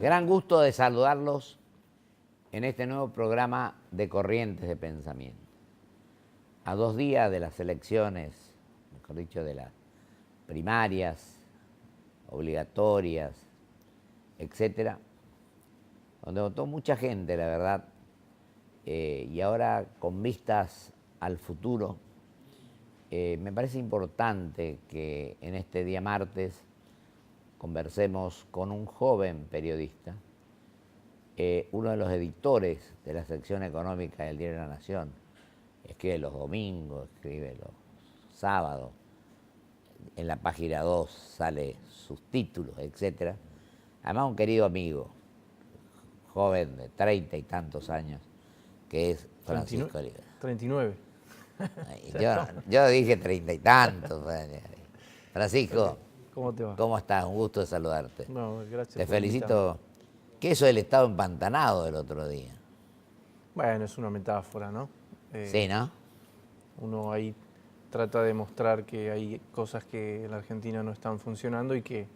Gran gusto de saludarlos en este nuevo programa de Corrientes de Pensamiento. A 2 días de las elecciones, mejor dicho, de las primarias, obligatorias, etcétera, donde votó mucha gente, la verdad, y ahora con vistas al futuro, me parece importante que en este día martes conversemos con un joven periodista, uno de los editores de la sección económica del Diario de la Nación. Escribe los domingos, escribe los sábados, en la página 2 sale sus títulos, etc. Además, un querido amigo, joven de 30 y tantos años, que es Francisco Olivera. 39. Yo dije 30 y tantos. Francisco, ¿Cómo te va? ¿cómo estás? Un gusto de saludarte. No, gracias. Te por felicito. ¿Qué eso del estado empantanado del otro día? Bueno, es una metáfora, ¿no? Sí, ¿no? Uno ahí trata de mostrar que hay cosas que en la Argentina no están funcionando y que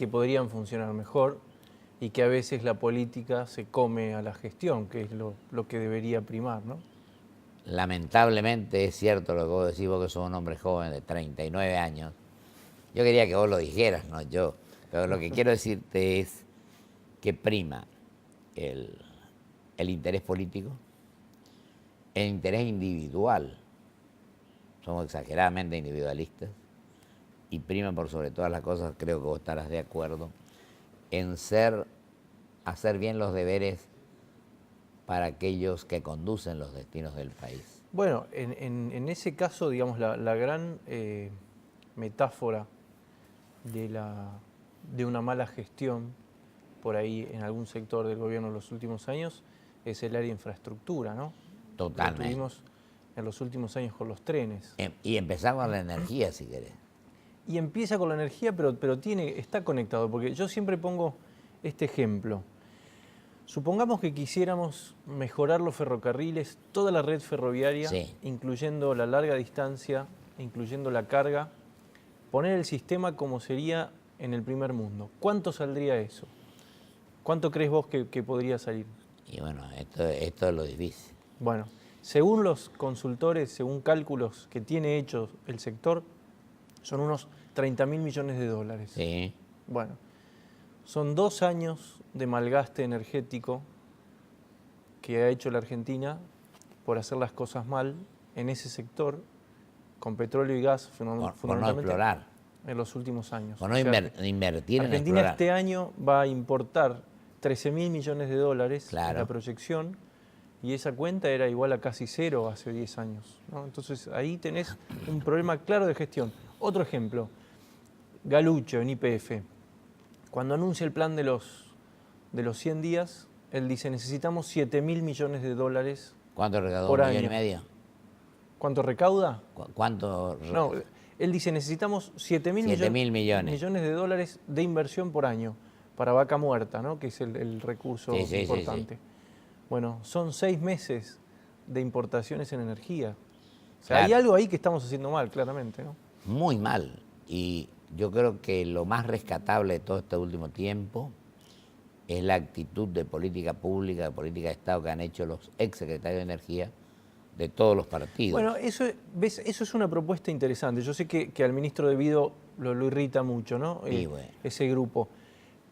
podrían funcionar mejor, y que a veces la política se come a la gestión, que es lo que debería primar, ¿no? Lamentablemente es cierto lo que vos decís, vos que sos un hombre joven de 39 años. Yo quería que vos lo dijeras, no yo. Pero lo que quiero decirte es que prima el interés político, el interés individual. Somos exageradamente individualistas. Y prima por sobre todas las cosas, creo que vos estarás de acuerdo, en hacer bien los deberes para aquellos que conducen los destinos del país. Bueno, en ese caso, digamos, la gran metáfora de una mala gestión por ahí en algún sector del gobierno en los últimos años es el área de infraestructura, ¿no? Totalmente. Lo tuvimos en los últimos años con los trenes. Y empezamos con la energía, si querés. Y empieza con la energía, pero está conectado, porque yo siempre pongo este ejemplo. Supongamos que quisiéramos mejorar los ferrocarriles, toda la red ferroviaria, Sí. incluyendo la larga distancia, incluyendo la carga, poner el sistema como sería en el primer mundo. ¿Cuánto saldría eso? ¿Cuánto crees vos que podría salir? Y bueno, esto es lo difícil. Bueno, según los consultores, según cálculos que tiene hechos el sector, son unos 30.000 millones de dólares. Sí. Bueno, son 2 años de malgaste energético que ha hecho la Argentina por hacer las cosas mal en ese sector, con petróleo y gas Por no fundamentalmente explorar. en los últimos años. Por no O sea, invertir en Argentina explorar. este año va a importar 13.000 millones de dólares en Claro. la proyección, y esa cuenta era igual a casi cero hace 10 años, ¿no? Entonces ahí tenés un problema claro de gestión. Otro ejemplo, Galucho en YPF. Cuando anuncia el plan de los 100 días, él dice, necesitamos 7.000 millones de dólares. ¿Cuánto recaudó? Por ¿1,5 año. millones? ¿Cuánto recauda? ¿Cuánto? No, él dice, necesitamos 7.000 millones de dólares de inversión por año para vaca muerta, ¿no? Que es el recurso Sí, sí, importante. sí. Bueno, son 6 meses de importaciones en energía. O sea, Claro. hay algo ahí que estamos haciendo mal, claramente, ¿no? Muy mal. Y yo creo que lo más rescatable de todo este último tiempo es la actitud de política pública, de política de Estado que han hecho los exsecretarios de Energía de todos los partidos. Bueno, eso es una propuesta interesante. Yo sé que al ministro de Vido lo irrita mucho, ¿no? Sí, bueno. Ese grupo.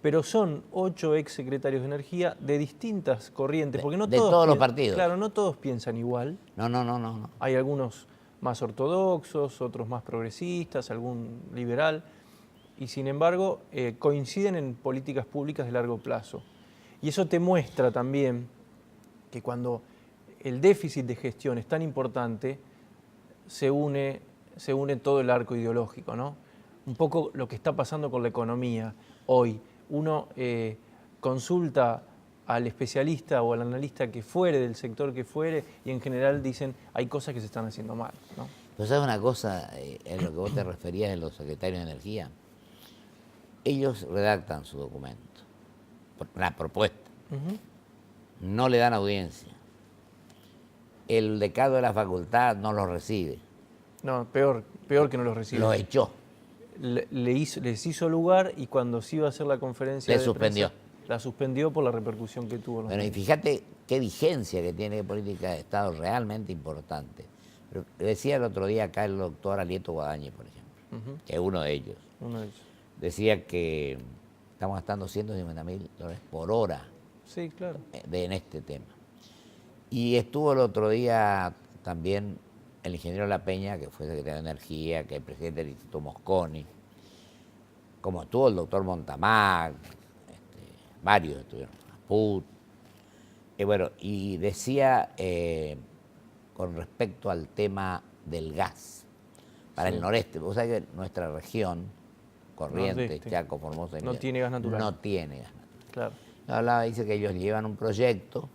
Pero son 8 exsecretarios de Energía de distintas corrientes, porque no de todos todos los partidos. Claro, no todos piensan igual. No. Hay algunos más ortodoxos, otros más progresistas, algún liberal, y sin embargo coinciden en políticas públicas de largo plazo. Y eso te muestra también que cuando el déficit de gestión es tan importante, se une todo el arco ideológico, ¿no? Un poco lo que está pasando con la economía hoy. Uno consulta al especialista o al analista que fuere, del sector que fuere, y en general dicen, hay cosas que se están haciendo mal, ¿no? Pero ¿sabes una cosa? En lo que vos te referías de los secretarios de Energía, ellos redactan su documento, la propuesta, no le dan audiencia. El decano de la facultad no lo recibe. No, peor que no los recibe. Lo echó. Les hizo lugar, y cuando se iba a hacer la conferencia Le de suspendió. prensa, la suspendió por la repercusión que tuvo. Bueno, y fíjate qué vigencia que tiene política de Estado realmente importante. Pero decía el otro día acá el doctor Alieto Guadañez, por ejemplo, que es uno de ellos. Uno de ellos. Decía que estamos gastando $150.000 por hora Sí, claro. en este tema. Y estuvo el otro día también el ingeniero La Peña, que fue secretario de Energía, que es el presidente del Instituto Mosconi, como estuvo el doctor Montamag, varios estuvieron, Put. Bueno, y decía con respecto al tema del gas para el noreste. Vos sabés que nuestra región, Corrientes, Nordeste. Chaco, Formosa, No tiene gas natural. no tiene gas natural. Claro. Hablaba, dice que ellos llevan un proyecto,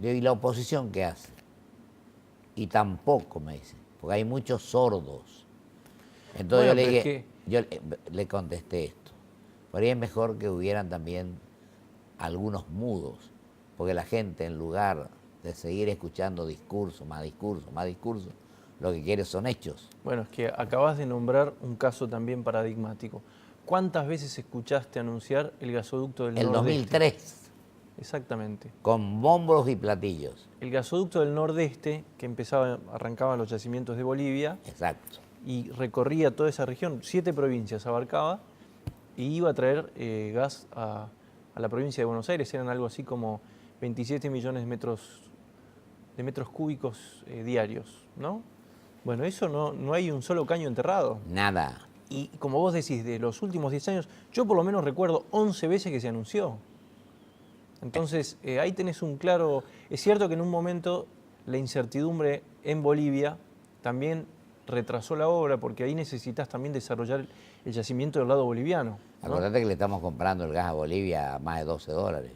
y la oposición, ¿qué hace? Y tampoco, me dice, porque hay muchos sordos. Entonces Bueno, yo le pero es dije, yo le contesté esto. Por ahí es mejor que hubieran también algunos mudos, porque la gente, en lugar de seguir escuchando discursos, más discursos, más discursos, lo que quiere son hechos. Bueno, es que acabas de nombrar un caso también paradigmático. ¿Cuántas veces escuchaste anunciar el gasoducto del El Nordeste? 2003, Exactamente. con bombos y platillos. El gasoducto del Nordeste, que arrancaba en los yacimientos de Bolivia Exacto. y recorría toda esa región, 7 provincias abarcaba, y iba a traer gas a la provincia de Buenos Aires. Eran algo así como 27 millones de metros cúbicos diarios, ¿no? Bueno, eso no hay un solo caño enterrado. Nada. Y como vos decís, de los últimos 10 años, yo por lo menos recuerdo 11 veces que se anunció. Entonces, ahí tenés un claro... Es cierto que en un momento la incertidumbre en Bolivia también retrasó la obra, porque ahí necesitas también desarrollar el yacimiento del lado boliviano, ¿no? Acordate que le estamos comprando el gas a Bolivia a más de $12.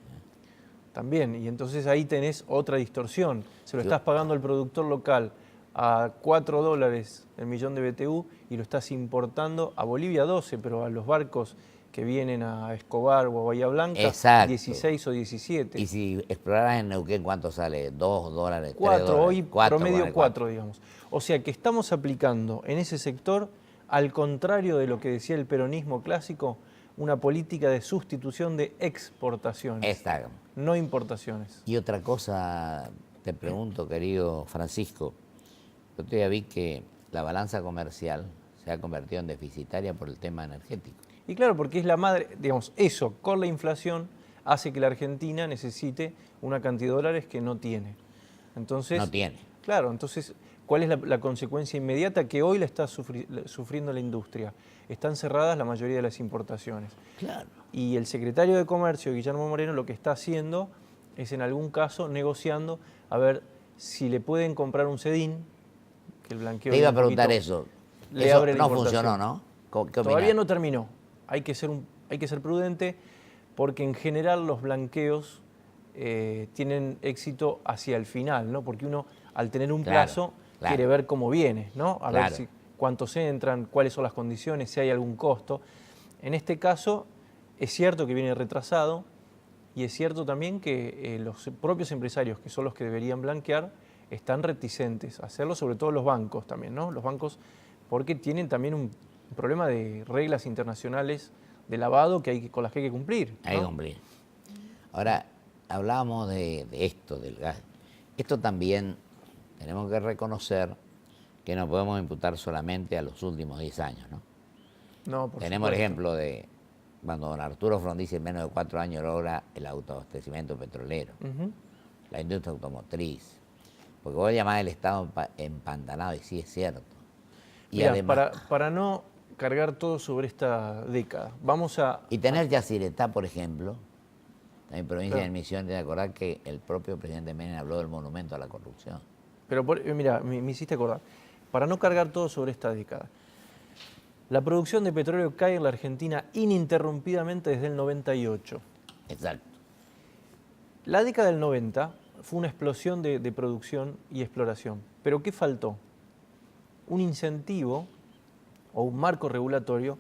También, y entonces ahí tenés otra distorsión. Se lo estás pagando al productor local a $4 el millón de BTU y lo estás importando a Bolivia 12, pero a los barcos que vienen a Escobar o a Bahía Blanca, Exacto. 16 o 17. Y si exploraras en Neuquén, ¿cuánto sale? $2, $3. 4, hoy promedio vale, 4, digamos. O sea que estamos aplicando en ese sector, al contrario de lo que decía el peronismo clásico, una política de sustitución de exportaciones, Exacto. no importaciones. Y otra cosa, te pregunto, querido Francisco, yo todavía vi que la balanza comercial se ha convertido en deficitaria por el tema energético. Y claro, porque es la madre, digamos, eso con la inflación hace que la Argentina necesite una cantidad de dólares que no tiene. Entonces, No tiene. Claro, entonces, ¿cuál es la consecuencia inmediata que hoy la está sufriendo la industria? Están cerradas la mayoría de las importaciones. Claro. Y el secretario de Comercio, Guillermo Moreno, lo que está haciendo es, en algún caso, negociando a ver si le pueden comprar un sedín, que el blanqueo... Te iba a preguntar eso. Le Eso abre la no importación. funcionó, ¿no? ¿Qué Todavía opinás? no terminó. Hay que ser prudente porque en general los blanqueos tienen éxito hacia el final, ¿no? Porque uno, al tener un plazo, quiere ver cómo viene, ¿no? A ver cuántos entran, cuáles son las condiciones, si hay algún costo. En este caso, es cierto que viene retrasado y es cierto también que los propios empresarios, que son los que deberían blanquear, están reticentes a hacerlo, sobre todo los bancos también, ¿no? Los bancos, porque tienen también un problema de reglas internacionales de lavado con las que hay que cumplir, ¿no? Hay que cumplir. Ahora, hablábamos de esto, del gas. Esto también tenemos que reconocer que no podemos imputar solamente a los últimos 10 años, ¿no? No, por Tenemos el supuesto. ejemplo de cuando don Arturo Frondizi en menos de 4 años logra el autoabastecimiento petrolero, la industria automotriz, porque vos llamás el Estado empantanado, y sí es cierto. Y Mirá, además, para no cargar todo sobre esta década, vamos a... y tener Yacyretá, por ejemplo, en provincia Claro. de Misiones, de acordar que el propio presidente Menem habló del monumento a la corrupción. Pero mira, me hiciste acordar. Para no cargar todo sobre esta década, la producción de petróleo cae en la Argentina ininterrumpidamente desde el 98. Exacto. La década del 90 fue una explosión de producción y exploración. ¿Pero qué faltó? Un incentivo o un marco regulatorio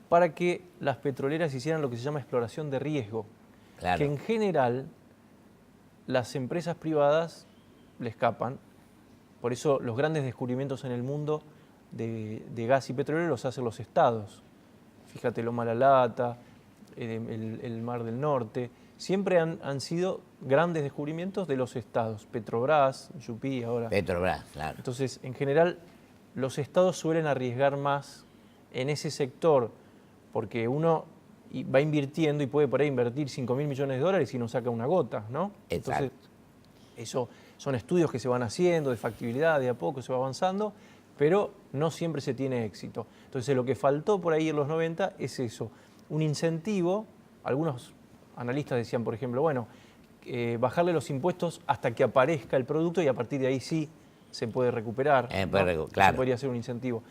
para que las petroleras hicieran lo que se llama exploración de riesgo. Claro. Que en general las empresas privadas le escapan. Por eso los grandes descubrimientos en el mundo de gas y petróleo los hacen los estados. Fíjate, Loma La Lata, el Mar del Norte, siempre han sido grandes descubrimientos de los estados. Petrobras, Yupi ahora. Petrobras, claro. Entonces, en general, los estados suelen arriesgar más en ese sector, porque uno va invirtiendo y puede por ahí invertir 5.000 millones de dólares y no saca una gota, ¿no? Exacto. Entonces, eso son estudios que se van haciendo de factibilidad, de a poco se va avanzando, pero no siempre se tiene éxito. Entonces, lo que faltó por ahí en los 90 es eso, un incentivo. Algunos analistas decían, por ejemplo, bueno, bajarle los impuestos hasta que aparezca el producto y a partir de ahí sí se puede recuperar, ¿no? Claro. Eso podría ser un incentivo.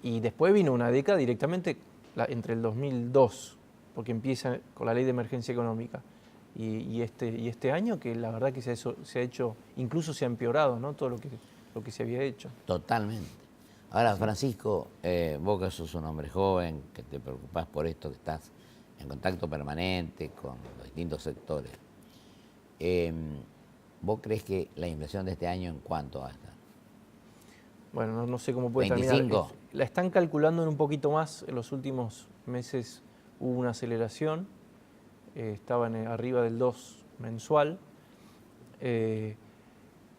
Y después vino una década directamente entre el 2002, porque empieza con la ley de emergencia económica, y este año que la verdad que se ha hecho, incluso se ha empeorado, ¿no? Todo lo que se había hecho. Totalmente. Ahora, Francisco, vos que sos un hombre joven, que te preocupás por esto, que estás en contacto permanente con los distintos sectores, ¿vos crees que la inflación de este año en cuánto va a estar? Bueno, no sé cómo puede 25. terminar. La están calculando en un poquito más. En los últimos meses hubo una aceleración. Estaban arriba del 2 mensual. Pero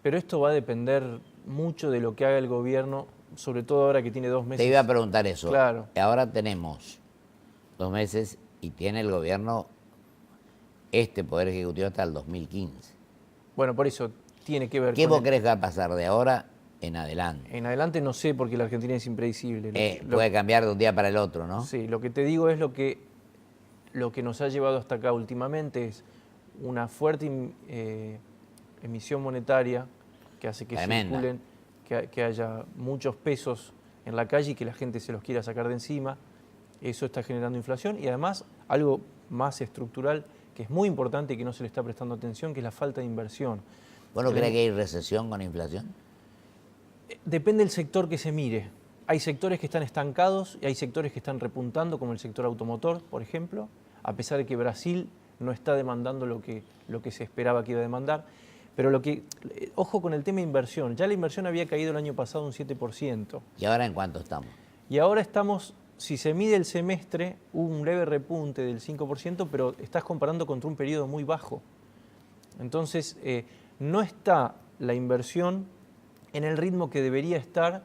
esto va a depender mucho de lo que haga el gobierno, sobre todo ahora que tiene 2 meses. Te iba a preguntar eso. Claro. Ahora tenemos 2 meses y tiene el gobierno este Poder Ejecutivo hasta el 2015. Bueno, por eso tiene que ver ¿Qué con vos crees que va a pasar de ahora en adelante? En adelante no sé, porque la Argentina es impredecible. Puede cambiar de un día para el otro, ¿no? Sí, lo que te digo es lo que nos ha llevado hasta acá últimamente es una fuerte emisión monetaria que hace que Tremenda. circulen, que haya muchos pesos en la calle y que la gente se los quiera sacar de encima. Eso está generando inflación y además algo más estructural que es muy importante y que no se le está prestando atención, que es la falta de inversión. ¿Vos no crees que hay recesión con inflación? Depende del sector que se mire. Hay sectores que están estancados y hay sectores que están repuntando, como el sector automotor, por ejemplo, a pesar de que Brasil no está demandando lo que se esperaba que iba a demandar. Pero ojo con el tema de inversión. Ya la inversión había caído el año pasado un 7%. ¿Y ahora en cuánto estamos? Y ahora estamos, si se mide el semestre, hubo un leve repunte del 5%, pero estás comparando contra un periodo muy bajo. Entonces, no está la inversión en el ritmo que debería estar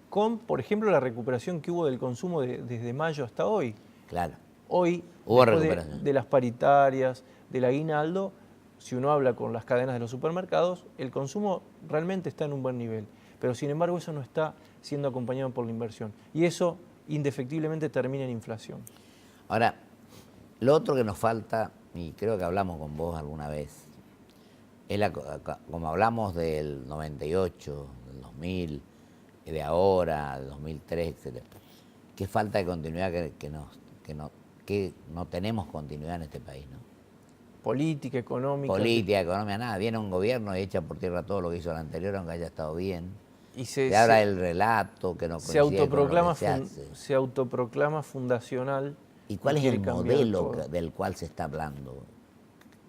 con, por ejemplo, la recuperación que hubo del consumo desde mayo hasta hoy. Claro. Hoy, Hubo después recuperación. de las paritarias, del aguinaldo, si uno habla con las cadenas de los supermercados, el consumo realmente está en un buen nivel. Pero sin embargo eso no está siendo acompañado por la inversión. Y eso indefectiblemente termina en inflación. Ahora, lo otro que nos falta, y creo que hablamos con vos alguna vez, es como hablamos del 98, del 2000, de ahora, del 2003, etc. ¿Qué falta de continuidad que no tenemos continuidad en este país, ¿no? Política, económica. Política, economía, nada. Viene un gobierno y echa por tierra todo lo que hizo el anterior, aunque haya estado bien. Y se habla del relato que no coincide con lo que se hace. Se autoproclama fundacional. ¿Y cuál es el modelo todo del cual se está hablando?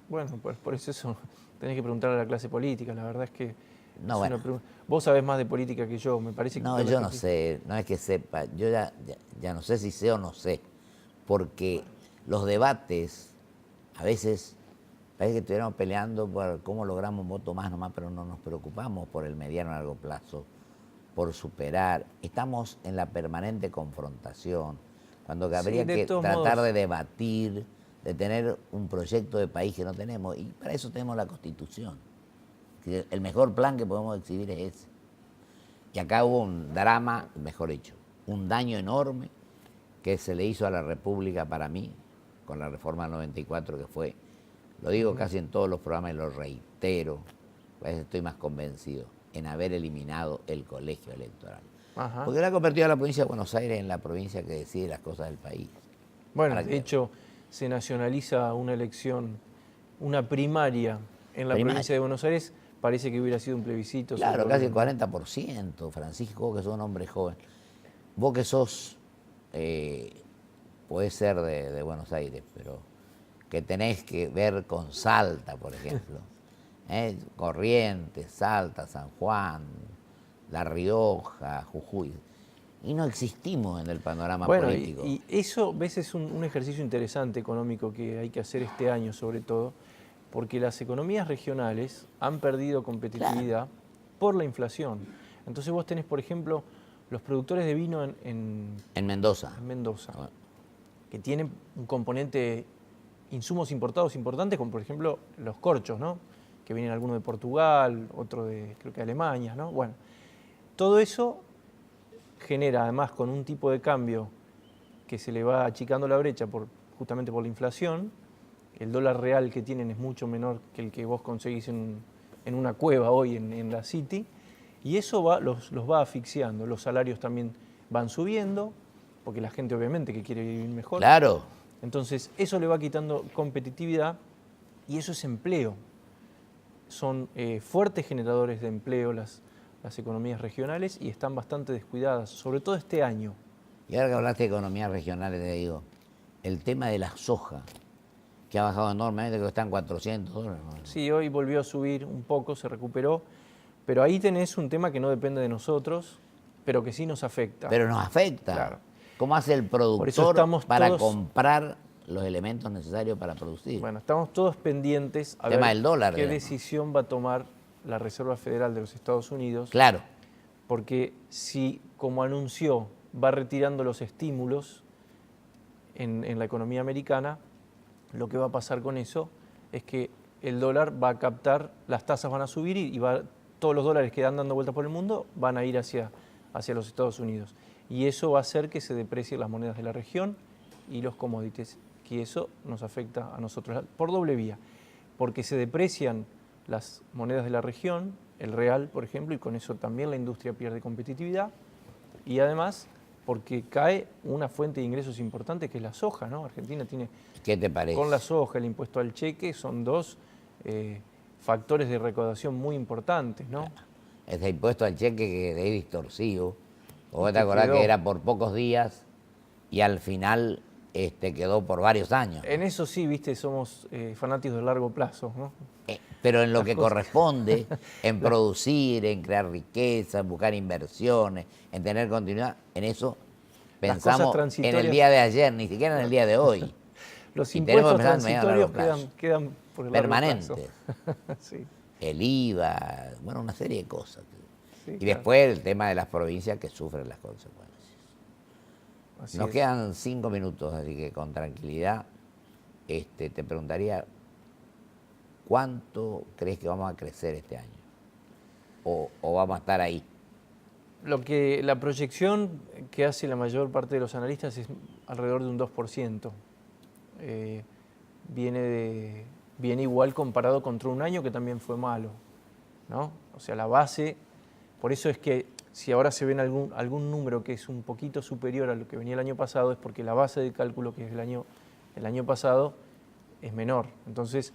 Bueno, pues por eso tenés que preguntarle a la clase política. La verdad es que No, bueno. vos sabés más de política que yo, me parece que... No, yo no sé, no es que sepa, yo ya no sé si sé o no sé, porque los debates a veces parece que estuviéramos peleando por cómo logramos un voto más nomás, pero no nos preocupamos por el mediano a largo plazo, por superar. Estamos en la permanente confrontación, cuando habría que tratar de debatir, de tener un proyecto de país que no tenemos, y para eso tenemos la Constitución. El mejor plan que podemos exhibir es ese. Y acá hubo un drama, mejor dicho, un daño enorme que se le hizo a la República para mí, con la reforma del 94 que fue, lo digo casi en todos los programas y lo reitero, a veces estoy más convencido, en haber eliminado el colegio electoral. Ajá. Porque le ha convertido a la provincia de Buenos Aires en la provincia que decide las cosas del país. Bueno, de hecho, se nacionaliza una elección, una primaria en la provincia de Buenos Aires. Parece que hubiera sido un plebiscito. Claro, casi el 40%, Francisco, vos que sos un hombre joven. Vos que sos, podés ser de Buenos Aires, pero que tenés que ver con Salta, por ejemplo. Corrientes, Salta, San Juan, La Rioja, Jujuy. y no existimos en el panorama Bueno, político. y eso, ves, es un ejercicio interesante económico que hay que hacer este año sobre todo, porque las economías regionales han perdido competitividad por la inflación. Entonces vos tenés, por ejemplo, los productores de vino En Mendoza. en Mendoza, que tienen un componente insumos importados importantes, como por ejemplo los corchos, ¿no? Que vienen algunos de Portugal, otro de, creo que Alemania, ¿no? Bueno, todo eso genera, además, con un tipo de cambio que se le va achicando la brecha justamente por la inflación, el dólar real que tienen es mucho menor que el que vos conseguís en una cueva hoy en la City, y eso los va asfixiando. Los salarios también van subiendo, porque la gente obviamente que quiere vivir mejor. Claro. Entonces eso le va quitando competitividad y eso es empleo. Son fuertes generadores de empleo las economías regionales y están bastante descuidadas, sobre todo este año. Y ahora que hablaste de economías regionales, te digo, el tema de la soja, que ha bajado enormemente, creo que están $400. ¿No? Sí, hoy volvió a subir un poco, se recuperó, pero ahí tenés un tema que no depende de nosotros, pero que sí nos afecta. Pero nos afecta. Claro. ¿Cómo hace el Por eso productor para todos, comprar los elementos necesarios para producir? Bueno, estamos todos pendientes a tema ver del dólar, qué digamos. decisión va a tomar la Reserva Federal de los Estados Unidos. Claro. Porque si, como anunció, va retirando los estímulos en la economía americana, lo que va a pasar con eso es que el dólar va a captar, las tasas van a subir y todos los dólares que dan dando vueltas por el mundo van a ir hacia los Estados Unidos. Y eso va a hacer que se deprecien las monedas de la región y los commodities, que eso nos afecta a nosotros por doble vía, porque se deprecian las monedas de la región, el real, por ejemplo, y con eso también la industria pierde competitividad, y además porque cae una fuente de ingresos importante que es la soja, ¿no? Argentina tiene, ¿Qué te parece? con la soja, el impuesto al cheque, son dos factores de recaudación muy importantes, ¿no? Ese impuesto al cheque que es distorsivo. Vos te Que acordás quedó. que era por pocos días y al final quedó por varios años. En eso sí, viste, somos fanáticos de largo plazo, ¿no? Pero en lo Las que cosas. corresponde, en producir, en crear riqueza, en buscar inversiones, en tener continuidad, en eso Las cosas pensamos en el transitorias. día de ayer, ni siquiera en el día de hoy. Los Y tenemos impuestos que pensar en mediano y largo transitorios plazo. quedan por el largo Permanentes. plazo. Sí, El IVA, bueno, una serie de cosas. sí, Y claro. después el tema de las provincias que sufren las consecuencias. Así Nos es. quedan 5 minutos, así que con tranquilidad te preguntaría, ¿cuánto crees que vamos a crecer este año? ¿O vamos a estar ahí? La proyección que hace la mayor parte de los analistas es alrededor de un 2%. Viene igual comparado contra un año que también fue malo, ¿no? O sea, la base, por eso es que si ahora se ven algún número que es un poquito superior a lo que venía el año pasado, es porque la base de cálculo que es el año pasado es menor. Entonces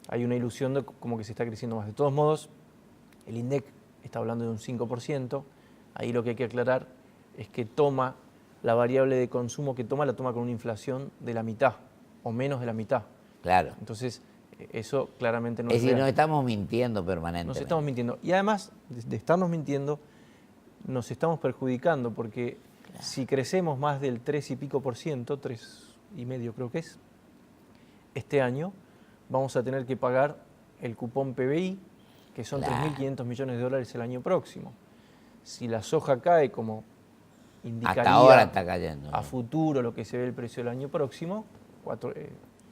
hay una ilusión de como que se está creciendo más. De todos modos, el INDEC está hablando de un 5%. Ahí lo que hay que aclarar es que toma la variable de consumo que la toma con una inflación de la mitad o menos de la mitad. Claro. Entonces, eso claramente no Es es decir, real. nos estamos mintiendo permanentemente. Nos estamos mintiendo. Y además de estarnos mintiendo, nos estamos perjudicando porque si crecemos más del 3 y pico por ciento, 3,5 creo que es, este año vamos a tener que pagar el cupón PBI, que son Claro. 3.500 millones de dólares el año próximo. Si la soja cae como indicaría Hasta ahora está cayendo. a futuro lo que se ve el precio del año próximo,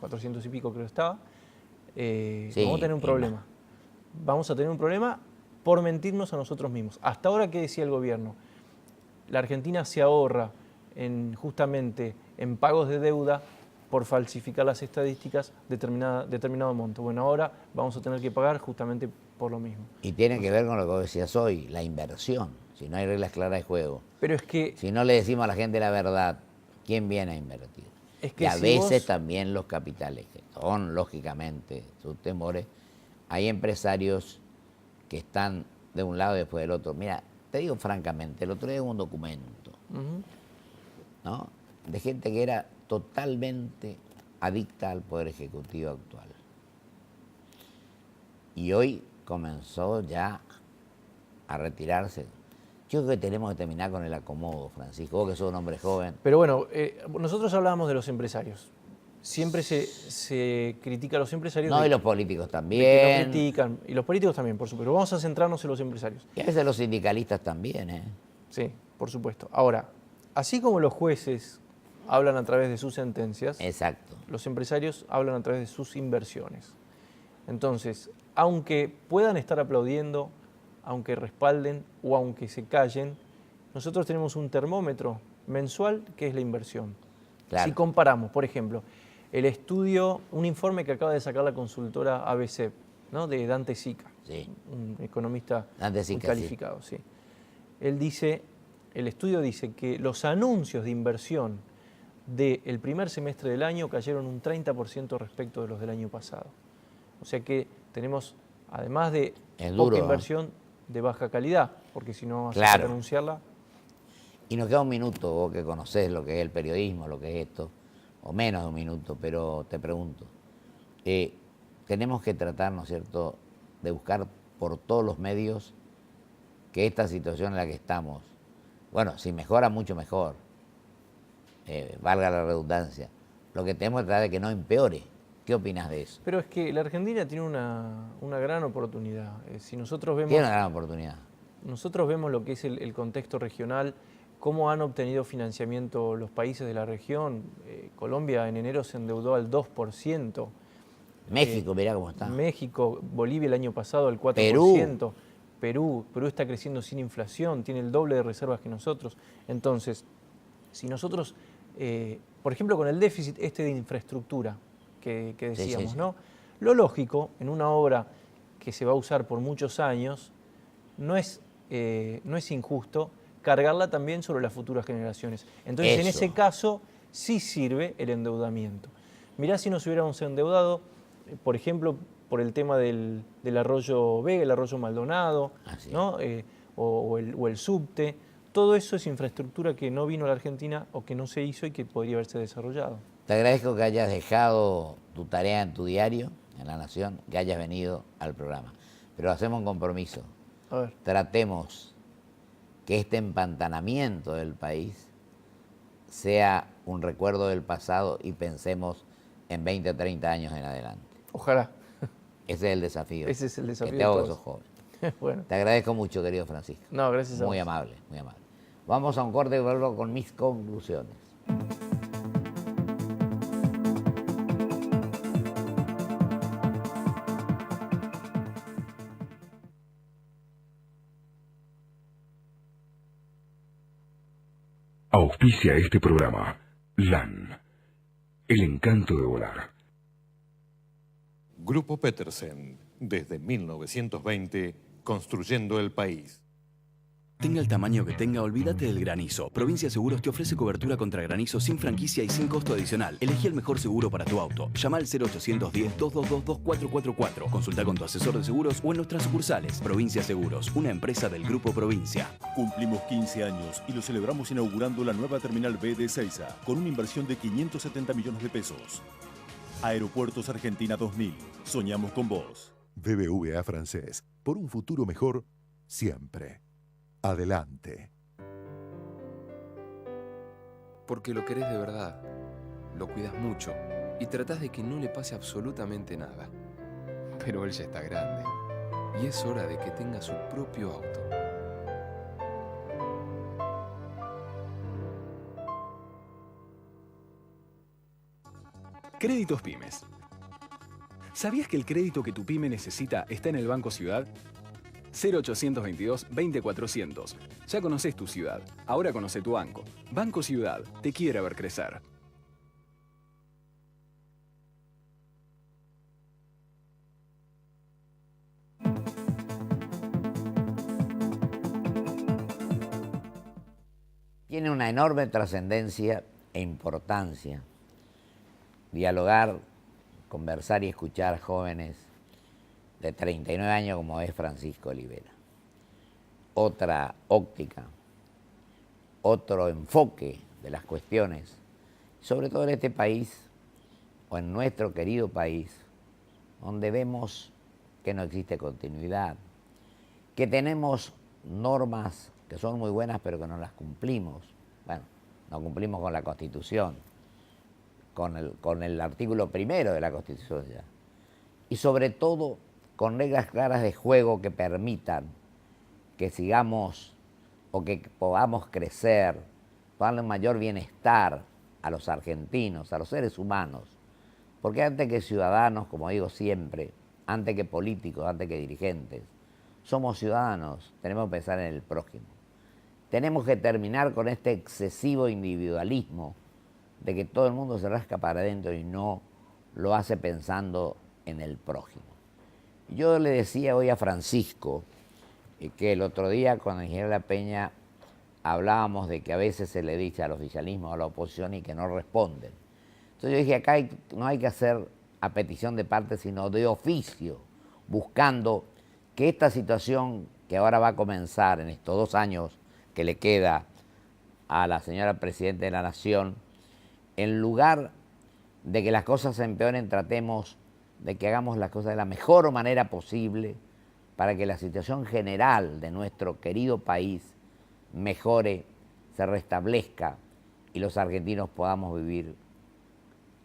400 y pico creo que estaba, Sí, vamos a tener un y problema. más. Vamos a tener un problema por mentirnos a nosotros mismos. Hasta ahora, ¿qué decía el gobierno? La Argentina se ahorra justamente en pagos de deuda por falsificar las estadísticas determinado monto. Bueno, ahora vamos a tener que pagar justamente por lo mismo. Y tiene que ver con lo que vos decías hoy, la inversión. Si no hay reglas claras de juego. Pero es que, Si no le decimos a la gente la verdad, ¿quién viene a invertir? Es que y a si veces vos- también los capitales, que son lógicamente sus temores, hay empresarios que están de un lado y después del otro. Mira, te digo francamente, el otro día hubo un documento, ujú, ¿no?, de gente que era totalmente adicta al Poder Ejecutivo actual. Y hoy comenzó ya a retirarse. Yo creo que tenemos que terminar con el acomodo, Francisco, vos que sos un hombre joven. Pero bueno, nosotros hablábamos de los empresarios. Siempre se critica a los empresarios. No, de y los políticos de que también. no critican, y los políticos también, por supuesto. Pero vamos a centrarnos en los empresarios. Y a veces los sindicalistas también, ¿eh? Sí, por supuesto. Ahora, así como los jueces hablan a través de sus sentencias, Exacto. los empresarios hablan a través de sus inversiones. Entonces, aunque puedan estar aplaudiendo, aunque respalden o aunque se callen, nosotros tenemos un termómetro mensual que es la inversión. Claro. Si comparamos, por ejemplo, el estudio, un informe que acaba de sacar la consultora ABC, ¿no? De Dante Sica, Sí. un economista Dante muy Sica, calificado. Sí. Él dice, el estudio dice que los anuncios de inversión del primer semestre del año cayeron un 30% respecto de los del año pasado. O sea que tenemos, además de Es poca duro, inversión, de baja calidad, porque si no haces Claro. para anunciarla. Y nos queda un minuto, vos que conocés lo que es el periodismo, lo que es esto, o menos de un minuto, pero te pregunto. Tenemos que tratar, ¿no es cierto?, de buscar por todos los medios que esta situación en la que estamos, bueno, si mejora, mucho mejor, valga la redundancia, lo que tenemos que tratar de que no empeore. ¿Qué opinas de eso? Pero es que la Argentina tiene una gran oportunidad. Si nosotros vemos, Tiene una gran oportunidad. nosotros vemos lo que es el contexto regional, cómo han obtenido financiamiento los países de la región. Colombia en enero se endeudó al 2%. México, mirá cómo está. México, Bolivia el año pasado al 4%. Perú está creciendo sin inflación, tiene el doble de reservas que nosotros. Entonces, si nosotros, por ejemplo, con el déficit de infraestructura que decíamos, sí. ¿no? Lo lógico, en una obra que se va a usar por muchos años, no es injusto cargarla también sobre las futuras generaciones. Entonces, en ese caso, sí sirve el endeudamiento. Mirá si nos hubiéramos endeudado, por ejemplo, por el tema del arroyo Vega, el arroyo Maldonado, ¿no? o el subte. Todo eso es infraestructura que no vino a la Argentina o que no se hizo y que podría haberse desarrollado. Te agradezco que hayas dejado tu tarea en tu diario, en La Nación, que hayas venido al programa. Pero hacemos un compromiso. A ver. Tratemos que este empantanamiento del país sea un recuerdo del pasado y pensemos en 20 o 30 años en adelante. Ojalá. Ese es el desafío. Ese es el desafío que te hago de que todos. sos joven. Bueno. Te agradezco mucho, querido Francisco. No, gracias a vos. Muy amable, muy amable. Vamos a un corte y vuelvo con mis conclusiones. Auspicia este programa LAN, el encanto de volar. Grupo Petersen, desde 1920, construyendo el país. Tenga el tamaño que tenga, olvídate del granizo. Provincia Seguros te ofrece cobertura contra granizo sin franquicia y sin costo adicional. Elegí el mejor seguro para tu auto. Llama al 0810-222-2444. Consulta con tu asesor de seguros o en nuestras sucursales. Provincia Seguros, una empresa del Grupo Provincia. Cumplimos 15 años y lo celebramos inaugurando la nueva Terminal B de Ezeiza, con una inversión de 570 millones de pesos. Aeropuertos Argentina 2000. Soñamos con vos. BBVA Francés. Por un futuro mejor, siempre. Adelante. Porque lo querés de verdad, lo cuidas mucho y tratás de que no le pase absolutamente nada. Pero él ya está grande y es hora de que tenga su propio auto. Créditos Pymes. ¿Sabías que el crédito que tu pyme necesita está en el Banco Ciudad? 0822-20400. Ya conoces tu ciudad, ahora conoce tu banco. Banco Ciudad, te quiere ver crecer. Tiene una enorme trascendencia e importancia dialogar, conversar y escuchar jóvenes de 39 años como es Francisco Olivera. Otra óptica, otro enfoque de las cuestiones, sobre todo en este país o en nuestro querido país, donde vemos que no existe continuidad, que tenemos normas que son muy buenas pero que no las cumplimos. Bueno, no cumplimos con la Constitución, con el artículo primero de la Constitución ya. Y sobre todo con reglas claras de juego que permitan que sigamos o que podamos crecer, darle un mayor bienestar a los argentinos, a los seres humanos. Porque antes que ciudadanos, como digo siempre, antes que políticos, antes que dirigentes, somos ciudadanos, tenemos que pensar en el prójimo. Tenemos que terminar con este excesivo individualismo de que todo el mundo se rasca para adentro y no lo hace pensando en el prójimo. Yo le decía hoy a Francisco que el otro día con el ingeniero La Peña hablábamos de que a veces se le dice al oficialismo, a la oposición y que no responden. Entonces yo dije, acá no hay que hacer a petición de parte, sino de oficio, buscando que esta situación que ahora va a comenzar en estos 2 años que le queda a la señora Presidenta de la Nación, en lugar de que las cosas se empeoren, tratemos de que hagamos las cosas de la mejor manera posible para que la situación general de nuestro querido país mejore, se restablezca y los argentinos podamos vivir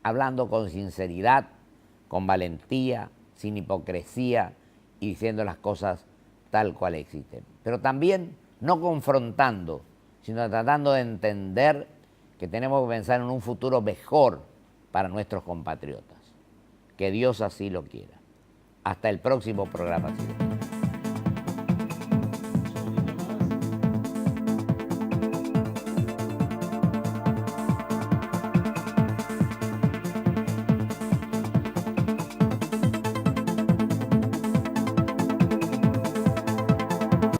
hablando con sinceridad, con valentía, sin hipocresía y diciendo las cosas tal cual existen. Pero también no confrontando, sino tratando de entender que tenemos que pensar en un futuro mejor para nuestros compatriotas. Que Dios así lo quiera. Hasta el próximo programa.